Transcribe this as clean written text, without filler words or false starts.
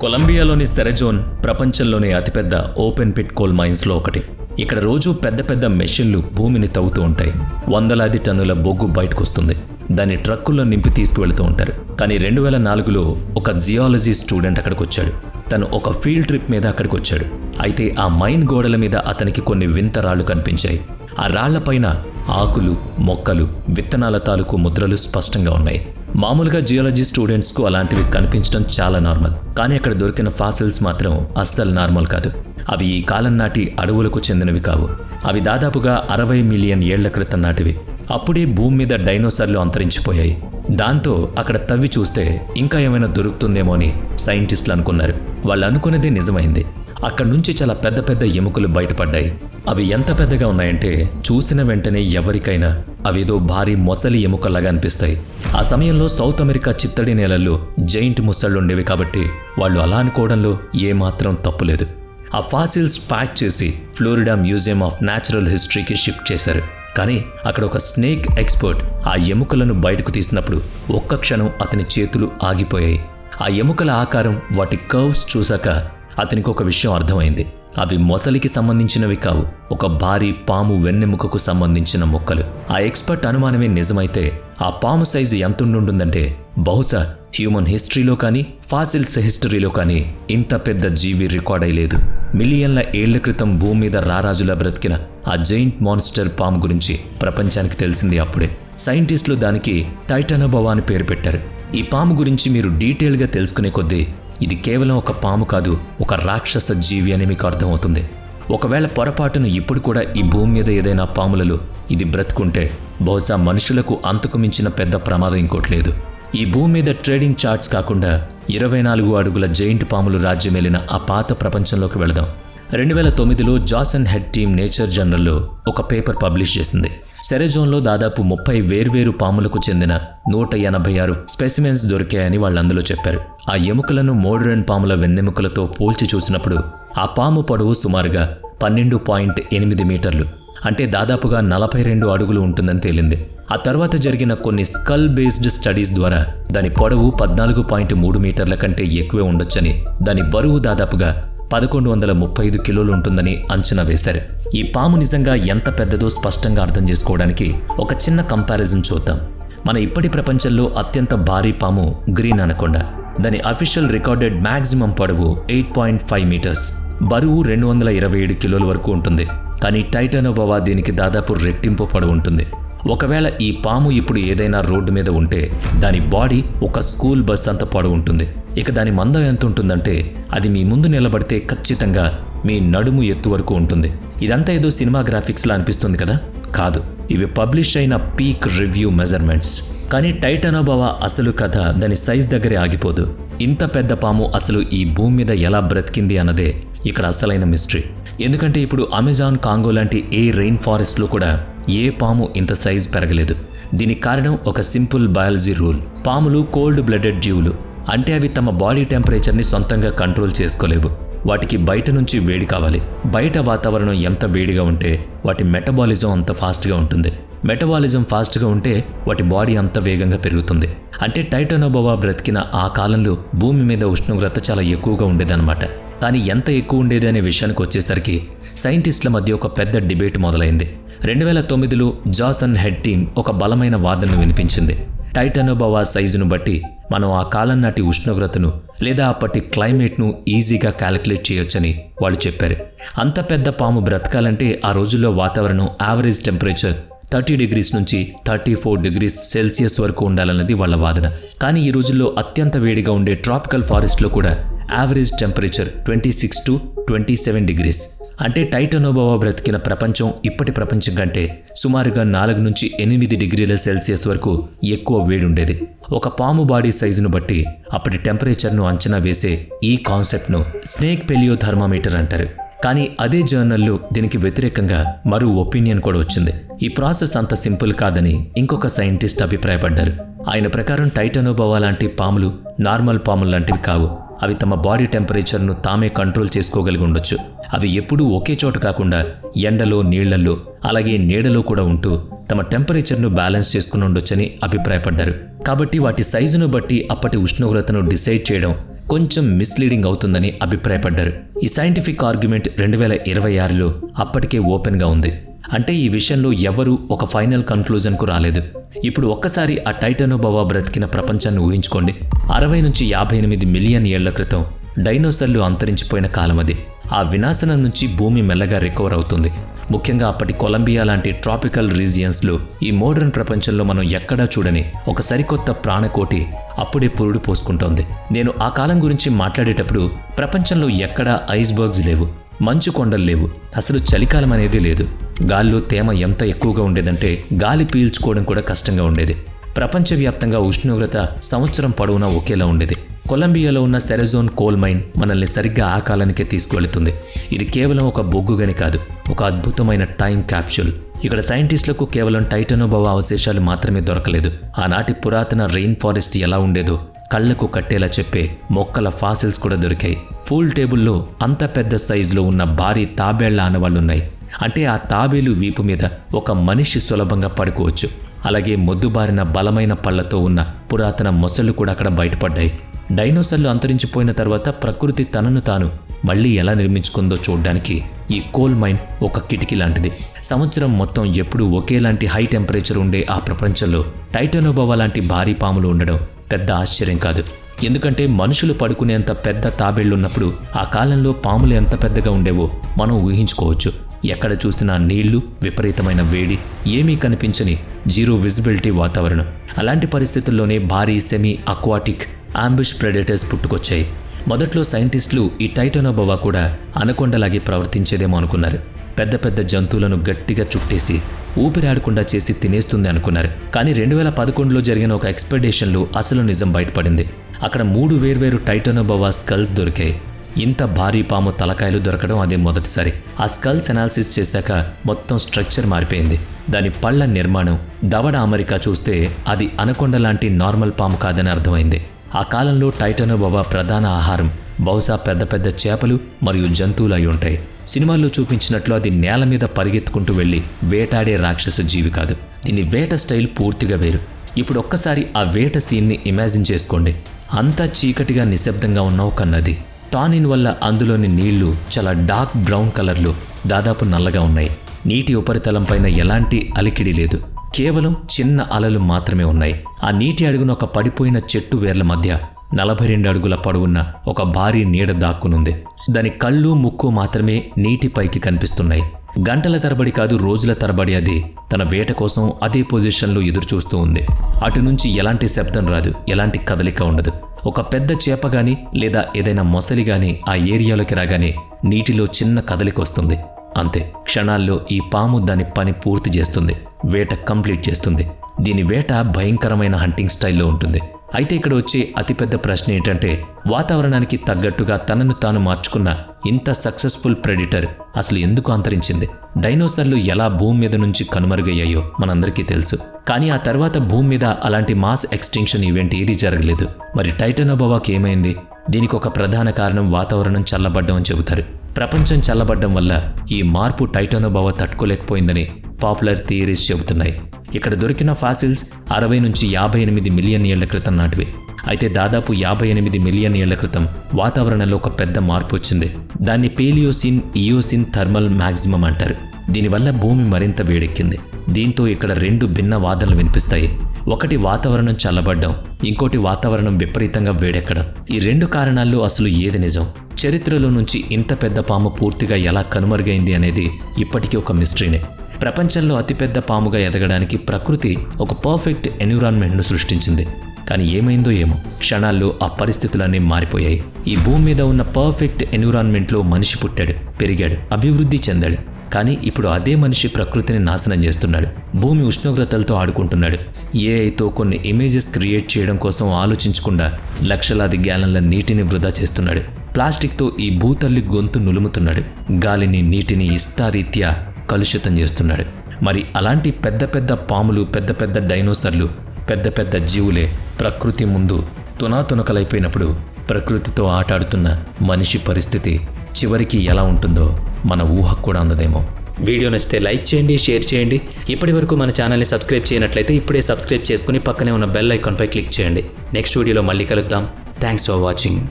కొలంబియాలోని సెరజోన్ ప్రపంచంలోనే అతిపెద్ద open pit coal మైన్స్లో ఒకటి. ఇక్కడ రోజు పెద్ద పెద్ద మెషిన్లు భూమిని తవ్వుతూ ఉంటాయి. వందలాది టన్నుల బొగ్గు బయటకొస్తుంది. దాన్ని ట్రక్కుల్లో నింపి తీసుకువెళ్తూ ఉంటారు. కానీ 2004లో ఒక జియాలజీ స్టూడెంట్ అక్కడికి వచ్చాడు. తను ఒక ఫీల్డ్ ట్రిప్ మీద అక్కడికి వచ్చాడు. అయితే ఆ మైన్ గోడల మీద అతనికి కొన్ని వింత రాళ్లు కనిపించాయి. ఆ రాళ్లపైన ఆకులు, మొక్కలు, విత్తనాల తాలూకు ముద్రలు స్పష్టంగా ఉన్నాయి. మామూలుగా జియాలజీ స్టూడెంట్స్కు అలాంటివి కనిపించడం చాలా నార్మల్. కానీ అక్కడ దొరికిన ఫాసిల్స్ మాత్రం అస్సలు నార్మల్ కాదు. అవి ఈ కాలం నాటి అడవులకు చెందినవి కావు. అవి దాదాపుగా 60 మిలియన్ ఏళ్ల క్రితం నాటివి. అప్పుడే భూమి మీద డైనోసార్లు అంతరించిపోయాయి. దాంతో అక్కడ తవ్వి చూస్తే ఇంకా ఏమైనా దొరుకుతుందేమో అని సైంటిస్టులు అనుకున్నారు. వాళ్ళు అనుకున్నదే నిజమైంది. అక్కడి నుంచి చాలా పెద్ద పెద్ద ఎముకలు బయటపడ్డాయి. అవి ఎంత పెద్దగా ఉన్నాయంటే చూసిన వెంటనే ఎవరికైనా అవేదో భారీ మొసలి ఎముకల్లాగా అనిపిస్తాయి. ఆ సమయంలో సౌత్ అమెరికా చిత్తడి నేలల్లో జైంట్ ముసళ్ళుండేవి కాబట్టి వాళ్ళు అలా అనుకోవడంలో ఏమాత్రం తప్పులేదు. ఆ ఫాసిల్స్ ప్యాక్ చేసి ఫ్లోరిడా మ్యూజియం ఆఫ్ న్యాచురల్ హిస్టరీకి షిఫ్ట్ చేశారు. కానీ అక్కడ ఒక స్నేక్ ఎక్స్పర్ట్ ఆ ఎముకలను బయటకు తీసినప్పుడు ఒక్క క్షణం అతని చేతులు ఆగిపోయాయి. ఆ ఎముకల ఆకారం, వాటి కర్వ్స్ చూశాక అతనికి ఒక విషయం అర్థమైంది. అవి మొసలికి సంబంధించినవి కావు, ఒక భారీ పాము వెన్నెముకకు సంబంధించిన మొక్కలు. ఆ ఎక్స్పర్ట్ అనుమానమే నిజమైతే ఆ పాము సైజు ఎంతుండుంటుందంటే బహుశా హ్యూమన్ హిస్టరీలో కానీ ఫాసిల్స్ హిస్టరీలో కానీ ఇంత పెద్ద జీవి రికార్డ్ అయ్యలేదు. మిలియన్ల ఏళ్ల క్రితం భూమి మీద రారాజులా బ్రతికిన ఆ జైంట్ మాన్స్టర్ పాము గురించి ప్రపంచానికి తెలిసింది అప్పుడే. సైంటిస్టులు దానికి టైటానోబోవా అని పేరు పెట్టారు. ఈ పాము గురించి మీరు డీటెయిల్గా తెలుసుకునే కొద్దీ ఇది కేవలం ఒక పాము కాదు, ఒక రాక్షస జీవి అని మీకు అర్థమవుతుంది. ఒకవేళ పొరపాటును ఇప్పుడు కూడా ఈ భూమి మీద ఏదైనా పాములలో ఇది బ్రతుకుంటే బహుశా మనుషులకు అంతకు మించిన పెద్ద ప్రమాదం ఇంకోట్లేదు. ఈ భూమి మీద ట్రేడింగ్ చార్ట్స్ కాకుండా 24 అడుగుల జైంట్ పాములు రాజ్యమేలిన ఆ పాత ప్రపంచంలోకి వెళదాం. 2009లో జాసన్ హెడ్ టీమ్ నేచర్ జర్నల్లో ఒక పేపర్ పబ్లిష్ చేసింది. సెరజోన్లో దాదాపు 30 వేర్వేరు పాములకు చెందిన 186 స్పెసిమెన్స్ దొరికాయని వాళ్ళు అందులో చెప్పారు. ఆ ఎముకలను మోడరన్ పాముల వెన్నెముకలతో పోల్చి చూసినప్పుడు ఆ పాము పొడవు సుమారుగా 12.8 మీటర్లు, అంటే దాదాపుగా 42 అడుగులు ఉంటుందని తేలింది. ఆ తర్వాత జరిగిన కొన్ని స్కల్ బేస్డ్ స్టడీస్ ద్వారా దాని పొడవు 14.3 మీటర్ల కంటే ఎక్కువే ఉండొచ్చని, దాని బరువు దాదాపుగా 1135 కిలోలు ఉంటుందని అంచనా వేశారు. ఈ పాము నిజంగా ఎంత పెద్దదో స్పష్టంగా అర్థం చేసుకోవడానికి ఒక చిన్న కంపారిజన్ చూద్దాం. మన ఇప్పటి ప్రపంచంలో అత్యంత భారీ పాము గ్రీన్ అనకొండ. దాని అఫీషియల్ రికార్డెడ్ మ్యాక్సిమం పొడవు 8.5 మీటర్స్, బరువు 227 కిలోల వరకు ఉంటుంది. కానీ టైటానోబోవా దీనికి దాదాపు రెట్టింపు పొడవు ఉంటుంది. ఒకవేళ ఈ పాము ఇప్పుడు ఏదైనా రోడ్డు మీద ఉంటే దాని బాడీ ఒక స్కూల్ బస్ అంత పొడవు ఉంటుంది. ఇక దాని మందం ఎంత ఉంటుందంటే అది మీ ముందు నిలబడితే ఖచ్చితంగా మీ నడుము ఎత్తు వరకు ఉంటుంది. ఇదంతా ఏదో సినిమా గ్రాఫిక్స్లా అనిపిస్తుంది కదా? కాదు, ఇవి పబ్లిష్ అయిన పీక్ రివ్యూ మెజర్మెంట్స్. కానీ టైటానోబోవా అసలు కథ దాని సైజ్ దగ్గరే ఆగిపోదు. ఇంత పెద్ద పాము అసలు ఈ భూమి మీద ఎలా బ్రతికింది అన్నదే ఇక్కడ అసలైన మిస్టరీ. ఎందుకంటే ఇప్పుడు అమెజాన్, కాంగో లాంటి ఏ రెయిన్ ఫారెస్ట్లో కూడా ఏ పాము ఇంత సైజ్ పెరగలేదు. దీనికి కారణం ఒక సింపుల్ బయాలజీ రూల్. పాములు కోల్డ్ బ్లడెడ్ జీవులు, అంటే అవి తమ బాడీ టెంపరేచర్ని సొంతంగా కంట్రోల్ చేసుకోలేవు. వాటికి బయట నుంచి వేడి కావాలి. బయట వాతావరణం ఎంత వేడిగా ఉంటే వాటి మెటబాలిజం అంత ఫాస్ట్గా ఉంటుంది. మెటబాలిజం ఫాస్ట్గా ఉంటే వాటి బాడీ అంత వేగంగా పెరుగుతుంది. అంటే టైటానోబోవా బ్రతికిన ఆ కాలంలో భూమి మీద ఉష్ణోగ్రత చాలా ఎక్కువగా ఉండేదన్నమాట. కానీ ఎంత ఎక్కువ ఉండేది అనే విషయానికి వచ్చేసరికి సైంటిస్టుల మధ్య ఒక పెద్ద డిబేట్ మొదలైంది. 2009లో జాసన్ హెడ్ టీమ్ ఒక బలమైన వాదనను వినిపించింది. టైటానోబోవా సైజును బట్టి మనం ఆ కాలం నాటి ఉష్ణోగ్రతను లేదా అప్పటి క్లైమేట్ను ఈజీగా క్యాలిక్యులేట్ చేయొచ్చని వాళ్ళు చెప్పారు. అంత పెద్ద పాము బ్రతకాలంటే ఆ రోజుల్లో వాతావరణం యావరేజ్ టెంపరేచర్ 30 డిగ్రీస్ నుంచి 34 డిగ్రీస్ సెల్సియస్ వరకు ఉండాలన్నది వాళ్ళ వాదన. కానీ ఈ రోజుల్లో అత్యంత వేడిగా ఉండే ట్రాపికల్ ఫారెస్ట్లో కూడా యావరేజ్ టెంపరేచర్ 26 to 27 డిగ్రీస్. అంటే టైటానోబోవా బ్రతికిన ప్రపంచం ఇప్పటి ప్రపంచం కంటే సుమారుగా 4 నుంచి 8 డిగ్రీల సెల్సియస్ వరకు ఎక్కువ వేడుండేది. ఒక పాము బాడీ సైజును బట్టి అప్పటి టెంపరేచర్ను అంచనా వేసే ఈ కాన్సెప్ట్ను స్నేక్ పెలియోథర్మామీటర్ అంటారు. కానీ అదే జర్నల్లో దీనికి వ్యతిరేకంగా మరో ఒపీనియన్ కూడా వచ్చింది. ఈ ప్రాసెస్ అంత సింపుల్ కాదని ఇంకొక సైంటిస్ట్ అభిప్రాయపడ్డారు. ఆయన ప్రకారం టైటానోబోవా లాంటి పాములు నార్మల్ పాములు లాంటివి కావు. అవి తమ బాడీ టెంపరేచర్ను తామే కంట్రోల్ చేసుకోగలిగి ఉండొచ్చు. అవి ఎప్పుడూ ఒకే చోట కాకుండా ఎండలో, నీళ్లలో, అలాగే నీడలో కూడా ఉంటూ తమ టెంపరేచర్ను బ్యాలెన్స్ చేసుకుని ఉండొచ్చని అభిప్రాయపడ్డారు. కాబట్టి వాటి సైజును బట్టి అప్పటి ఉష్ణోగ్రతను డిసైడ్ చేయడం కొంచెం మిస్లీడింగ్ అవుతుందని అభిప్రాయపడ్డారు. ఈ సైంటిఫిక్ ఆర్గ్యుమెంట్ 2026లో అప్పటికే ఓపెన్గా ఉంది. అంటే ఈ విషయంలో ఎవరూ ఒక ఫైనల్ కన్క్లూజన్కు రాలేదు. ఇప్పుడు ఒక్కసారి ఆ టైటానోబోవా బ్రతికిన ప్రపంచాన్ని ఊహించుకోండి. 60 నుంచి 58 మిలియన్ ఏళ్ల క్రితం డైనోసార్లు అంతరించిపోయిన కాలం అది. ఆ వినాశనం నుంచి భూమి మెల్లగా రికవర్ అవుతుంది. ముఖ్యంగా అప్పటి కొలంబియా లాంటి ట్రాపికల్ రీజియన్స్లో ఈ మోడర్న్ ప్రపంచంలో మనం ఎక్కడా చూడని ఒక సరికొత్త ప్రాణకోటి అప్పుడే పురుడు పోసుకుంటోంది. నేను ఆ కాలం గురించి మాట్లాడేటప్పుడు ప్రపంచంలో ఎక్కడా ఐస్బర్గ్స్ లేవు, మంచు కొండలు లేవు, అసలు చలికాలం అనేది లేదు. గాల్లో తేమ ఎంత ఎక్కువగా ఉండేదంటే గాలి పీల్చుకోవడం కూడా కష్టంగా ఉండేది. ప్రపంచవ్యాప్తంగా ఉష్ణోగ్రత సంవత్సరం పొడవునా ఒకేలా ఉండేది. కొలంబియాలో ఉన్న సెరజోన్ కోల్ మైన్ మనల్ని సరిగ్గా ఆ కాలానికే తీసుకువెళుతుంది. ఇది కేవలం ఒక బొగ్గుగని కాదు, ఒక అద్భుతమైన టైం క్యాప్సూల్. ఇక్కడ సైంటిస్టులకు కేవలం టైటానోబోవా అవశేషాలు మాత్రమే దొరకలేదు. ఆనాటి పురాతన రెయిన్ ఫారెస్ట్ ఎలా ఉండేదో కళ్లకు కట్టేలా చెప్పే మొక్కల ఫాసిల్స్ కూడా దొరికాయి. పూల్ టేబుల్లో అంత పెద్ద సైజులో ఉన్న భారీ తాబేళ్ల ఆనవాళ్లున్నాయి. అంటే ఆ తాబేలు వీపు మీద ఒక మనిషి సులభంగా పడుకోవచ్చు. అలాగే మొద్దుబారిన బలమైన పళ్లతో ఉన్న పురాతన మొసళ్ళు కూడా అక్కడ బయటపడ్డాయి. డైనోసార్లు అంతరించిపోయిన తర్వాత ప్రకృతి తనను తాను మళ్లీ ఎలా నిర్మించుకుందో చూడ్డానికి ఈ కోల్ మైన్ ఒక కిటికీ లాంటిది. సంవత్సరం మొత్తం ఎప్పుడూ ఒకేలాంటి హై టెంపరేచర్ ఉండే ఆ ప్రపంచంలో టైటానోబోవా లాంటి భారీ పాములు ఉండడం పెద్ద ఆశ్చర్యం కాదు. ఎందుకంటే మనుషులు పడుకునేంత పెద్ద తాబేళ్లున్నప్పుడు ఆ కాలంలో పాములు ఎంత పెద్దగా ఉండేవో మనం ఊహించుకోవచ్చు. ఎక్కడ చూసినా నీళ్లు, విపరీతమైన వేడి, ఏమీ కనిపించని జీరో విజిబిలిటీ వాతావరణం. అలాంటి పరిస్థితుల్లోనే భారీ సెమీ అక్వాటిక్ అంబుష్ ప్రెడేటర్స్ పుట్టుకొచ్చాయి. మొదట్లో సైంటిస్టులు ఈ టైటానోబోవా కూడా అనకొండలాగే ప్రవర్తించేదేమో అనుకున్నారు. పెద్ద పెద్ద జంతువులను గట్టిగా చుట్టేసి ఊపిరాడకుండా చేసి తినేస్తుంది అనుకున్నారు. కానీ 2011లో జరిగిన ఒక ఎక్స్పెడిషన్లో అసలు నిజం బయటపడింది. అక్కడ 3 వేర్వేరు టైటానోబోవా స్కల్స్ దొరికాయి. ఇంత భారీ పాము తలకాయలు దొరకడం అదే మొదటిసారి. ఆ స్కల్స్ అనాలిసిస్ చేశాక మొత్తం స్ట్రక్చర్ మారిపోయింది. దాని పళ్ల నిర్మాణం, దవడ అమరిక చూస్తే అది అనకొండ లాంటి నార్మల్ పాము కాదని అర్థమైంది. ఆ కాలంలో టైటానోబోవా ప్రధాన ఆహారం బహుశా పెద్ద పెద్ద చేపలు మరియు జంతువులు అయి ఉంటాయి. సినిమాల్లో చూపించినట్లు అది నేల మీద పరిగెత్తుకుంటూ వెళ్ళి వేటాడే రాక్షస జీవి కాదు. దీని వేట స్టైల్ పూర్తిగా వేరు. ఇప్పుడు ఒక్కసారి ఆ వేట సీన్ని ఇమాజిన్ చేసుకోండి. అంతా చీకటిగా నిశ్శబ్దంగా ఉన్న ఒక నది. టానిన్ వల్ల అందులోని నీళ్లు చాలా డార్క్ బ్రౌన్ కలర్లో దాదాపు నల్లగా ఉన్నాయి. నీటి ఉపరితలం పైన ఎలాంటి అలికిడి లేదు, కేవలం చిన్న అలలు మాత్రమే ఉన్నాయి. ఆ నీటి అడుగున ఒక పడిపోయిన చెట్టు వేర్ల మధ్య 42 అడుగుల పొడవున్న ఒక భారీ నీడ దాక్కునుంది. దాని కళ్ళు, ముక్కు మాత్రమే నీటిపైకి కనిపిస్తున్నాయి. గంటల తరబడి కాదు, రోజుల తరబడి అది తన వేట కోసం అదే పొజిషన్లో ఎదురుచూస్తూ ఉంది. అటు నుంచి ఎలాంటి శబ్దం రాదు, ఎలాంటి కదలిక ఉండదు. ఒక పెద్ద చేప గాని లేదా ఏదైనా మొసలి గాని ఆ ఏరియాలోకి రాగానే నీటిలో చిన్న కదలిక వస్తుంది. అంతే, క్షణాల్లో ఈ పాము దాని పని పూర్తి చేస్తుంది, వేట కంప్లీట్ చేస్తుంది. దీని వేట భయంకరమైన హంటింగ్ స్టైల్లో ఉంటుంది. అయితే ఇక్కడ వచ్చే అతిపెద్ద ప్రశ్న ఏంటంటే, వాతావరణానికి తగ్గట్టుగా తనను తాను మార్చుకున్న ఇంత సక్సెస్ఫుల్ ప్రెడిటర్ అసలు ఎందుకు అంతరించింది? డైనోసార్లు ఎలా భూమి మీద నుంచి కనుమరుగయ్యాయో మనందరికీ తెలుసు. కానీ ఆ తర్వాత భూమి మీద అలాంటి మాస్ ఎక్స్టింక్షన్ ఈవెంట్ ఏదీ జరగలేదు. మరి టైటానోబోవాకి ఏమైంది? దీనికి ఒక ప్రధాన కారణం వాతావరణం చల్లబడ్డం అని చెబుతారు. ప్రపంచం చల్లబడ్డం వల్ల ఈ మార్పు టైటానోబోవా తట్టుకోలేకపోయిందని పాపులర్ థియరీస్ చెబుతున్నాయి. ఇక్కడ దొరికిన ఫాసిల్స్ 60 నుంచి 58 మిలియన్ ఏళ్ల క్రితం నాటివి. అయితే దాదాపు 58 మిలియన్ ఏళ్ల క్రితం వాతావరణంలో ఒక పెద్ద మార్పు వచ్చింది. దాన్ని పేలియోసిన్ ఇయోసిన్ థర్మల్ మ్యాక్సిమం అంటారు. దీనివల్ల భూమి మరింత వేడెక్కింది. దీంతో ఇక్కడ 2 భిన్న వాదనలు వినిపిస్తాయి. ఒకటి వాతావరణం చల్లబడ్డం, ఇంకోటి వాతావరణం విపరీతంగా వేడెక్కడం. ఈ 2 కారణాల్లో అసలు ఏది నిజం? చరిత్రలో నుంచి ఇంత పెద్ద పాము పూర్తిగా ఎలా కనుమరుగైంది అనేది ఇప్పటికీ ఒక మిస్టరీనే. ప్రపంచంలో అతిపెద్ద పాముగా ఎదగడానికి ప్రకృతి ఒక పర్ఫెక్ట్ ఎన్విరాన్మెంట్ను సృష్టించింది. కానీ ఏమైందో ఏమో, క్షణాల్లో ఆ పరిస్థితులన్నీ మారిపోయాయి. ఈ భూమి మీద ఉన్న పర్ఫెక్ట్ ఎన్విరాన్మెంట్లో మనిషి పుట్టాడు, పెరిగాడు, అభివృద్ధి చెందాడు. కానీ ఇప్పుడు అదే మనిషి ప్రకృతిని నాశనం చేస్తున్నాడు. భూమి ఉష్ణోగ్రతలతో ఆడుకుంటున్నాడు. ఏఐతో కొన్ని ఇమేజెస్ క్రియేట్ చేయడం కోసం ఆలోచించకుండా లక్షలాది గ్యాలన్ల నీటిని వృధా చేస్తున్నాడు. ప్లాస్టిక్తో ఈ భూతల్లి గొంతు నులుముతున్నాడు. గాలిని, నీటిని ఇష్టారీత్యా కలుషితం చేస్తున్నాడు. మరి అలాంటి పెద్ద పెద్ద పాములు, పెద్ద పెద్ద డైనోసార్లు, పెద్ద పెద్ద జీవులే ప్రకృతి ముందు తునాతునకలైపోయినప్పుడు ప్రకృతితో ఆటాడుతున్న మనిషి పరిస్థితి చివరికి ఎలా ఉంటుందో మన ఊహకు కూడా అందదేమో. వీడియో నచ్చితే లైక్ చేయండి, షేర్ చేయండి. ఇప్పటి వరకు మన ఛానల్ని సబ్స్క్రైబ్ చేయనట్లయితే ఇప్పుడే సబ్స్క్రైబ్ చేసుకుని పక్కనే ఉన్న బెల్ ఐకాన్పై క్లిక్ చేయండి. నెక్స్ట్ వీడియోలో మళ్ళీ కలుద్దాం. Thanks for watching.